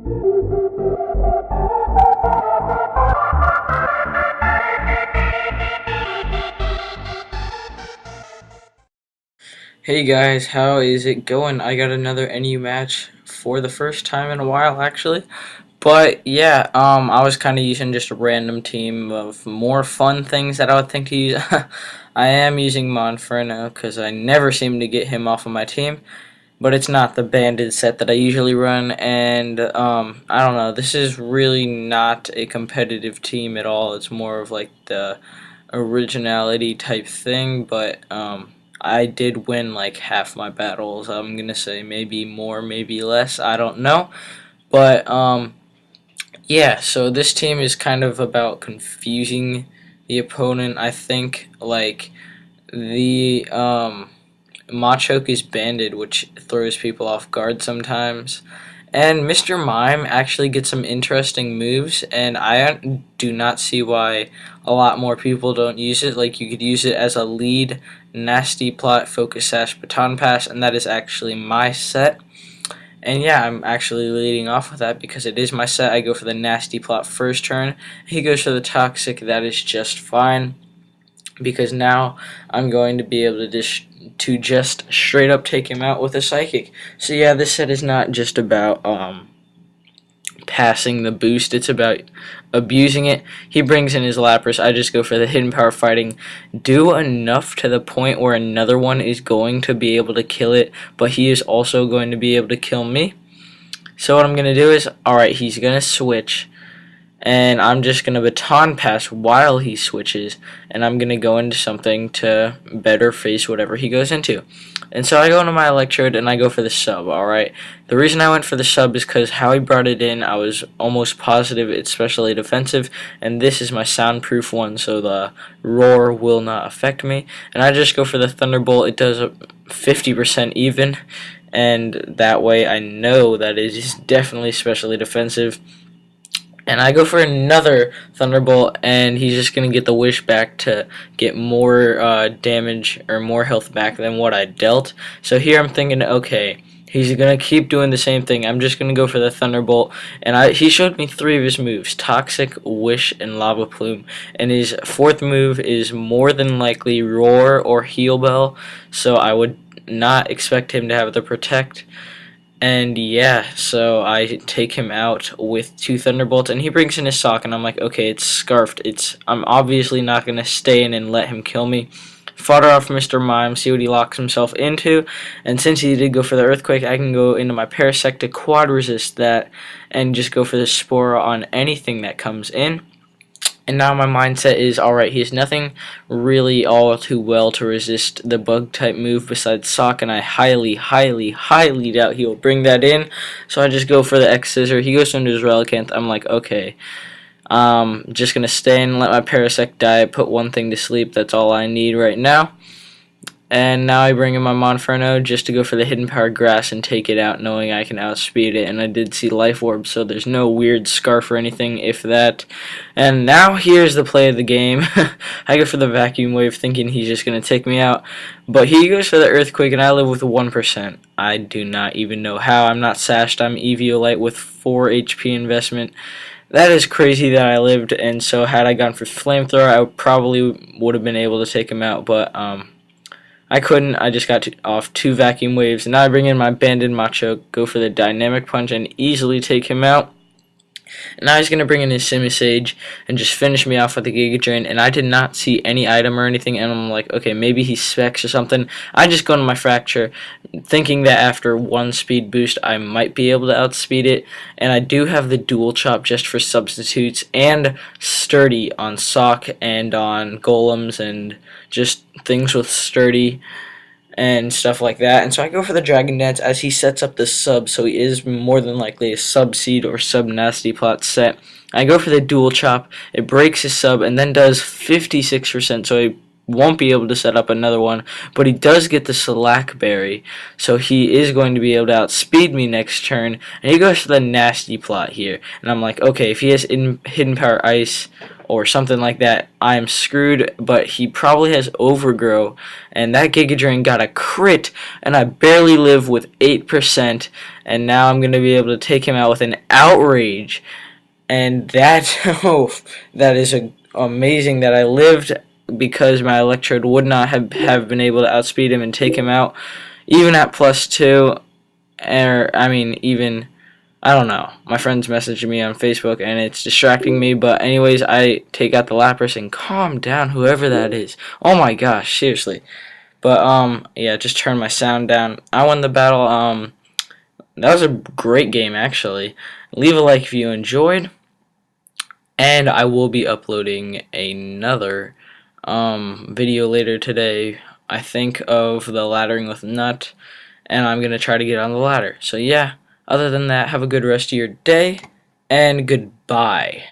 Hey guys, how is it going? I got another NU match for the first time in a while actually. But yeah, I was kind of using just a random team of more fun things that I would think to use. I am using Monferno because I never seem to get him off of my team, but it's not the banded set that I usually run, and I don't know, this is really not a competitive team at all. It's more of like the originality type thing, but I did win like half my battles. I'm gonna say maybe more, maybe less. I don't know, but yeah. So this team is kind of about confusing the opponent. I think like the Machoke is banded, which throws people off guard sometimes. And Mr. Mime actually gets some interesting moves, and I do not see why a lot more people don't use it. Like, you could use it as a lead, nasty plot, focus sash, baton pass, and that is actually my set. And yeah, I'm actually leading off with that because it is my set. I go for the nasty plot first turn. He goes for the toxic. That is just fine because now I'm going to be able to just straight up take him out with a psychic. So yeah, this set is not just about passing the boost, it's about abusing it. He brings in his Lapras, I just go for the hidden power fighting, do enough to the point where another one is going to be able to kill it, but he is also going to be able to kill me. So what I'm going to do is, alright, he's going to switch, and I'm just going to baton pass while he switches, and I'm going to go into something to better face whatever he goes into. And so I go into my Electrode and I go for the sub, alright? The reason I went for the sub is because how he brought it in, I was almost positive it's specially defensive, and this is my soundproof one, so the roar will not affect me. And I just go for the Thunderbolt. It does 50% even, and that way I know that it is definitely specially defensive. And I go for another Thunderbolt, and he's just going to get the wish back to get more damage or more health back than what I dealt. So here I'm thinking, okay, he's going to keep doing the same thing. I'm just going to go for the Thunderbolt. And he showed me 3 of his moves, Toxic, Wish, and Lava Plume. And his 4th move is more than likely Roar or Heal Bell. So I would not expect him to have the Protect. And yeah, so I take him out with 2 Thunderbolts, and he brings in his sock, and I'm like, okay, it's scarfed. I'm obviously not going to stay in and let him kill me. Fodder off Mr. Mime, see what he locks himself into, and since he did go for the Earthquake, I can go into my Parasect to quad resist that, and just go for the Spore on anything that comes in. And now my mindset is, alright, he has nothing really all too well to resist the bug type move besides Sock, and I highly, highly, highly doubt he will bring that in. So I just go for the X Scissor. He goes into his Relicanth. I'm like, okay, just going to stay and let my Parasect die, put one thing to sleep. That's all I need right now. And now I bring in my Monferno just to go for the Hidden Power Grass and take it out, knowing I can outspeed it. And I did see Life Orb, so there's no weird Scarf or anything, if that. And now here's the play of the game. I go for the Vacuum Wave, thinking he's just going to take me out. But he goes for the Earthquake, and I live with 1%. I do not even know how. I'm not sashed. I'm Eviolite with 4 HP investment. That is crazy that I lived, and so had I gone for Flamethrower, I probably would have been able to take him out, but I couldn't. I just got off 2 Vacuum Waves. And now I bring in my Banded Macho, go for the Dynamic Punch, and easily take him out. And now he's going to bring in his Simisage and just finish me off with the Giga Drain. And I did not see any item or anything, and I'm like, okay, maybe he specs or something. I just go into my Fracture, thinking that after 1 speed boost, I might be able to outspeed it. And I do have the Dual Chop just for substitutes, and Sturdy on Sock and on Golems, and just things with Sturdy and stuff like that. And so I go for the Dragon Dance as he sets up the sub, so he is more than likely a sub seed or sub nasty plot set. I go for the Dual Chop, it breaks his sub and then does 56%, so he won't be able to set up another one, but he does get the Slack Berry, so he is going to be able to outspeed me next turn. And he goes for the nasty plot here, and I'm like, okay, if he has Hidden Power Ice or something like that, I am screwed. But he probably has overgrow, and that Giga Drain got a crit, and I barely live with 8%, and now I'm going to be able to take him out with an outrage. And that, oh, that is amazing that I lived, because my Electrode would not have been able to outspeed him and take him out, even at +2, or, I mean, even, I don't know, my friend's messaging me on Facebook, and it's distracting me, but anyways, I take out the Lapras, and calm down, whoever that is. Oh my gosh, seriously. But, yeah, just turn my sound down. I won the battle. That was a great game, actually. Leave a like if you enjoyed, and I will be uploading another video later today, I think, of the laddering with Nut, and I'm going to try to get on the ladder. So yeah, other than that, have a good rest of your day, and goodbye.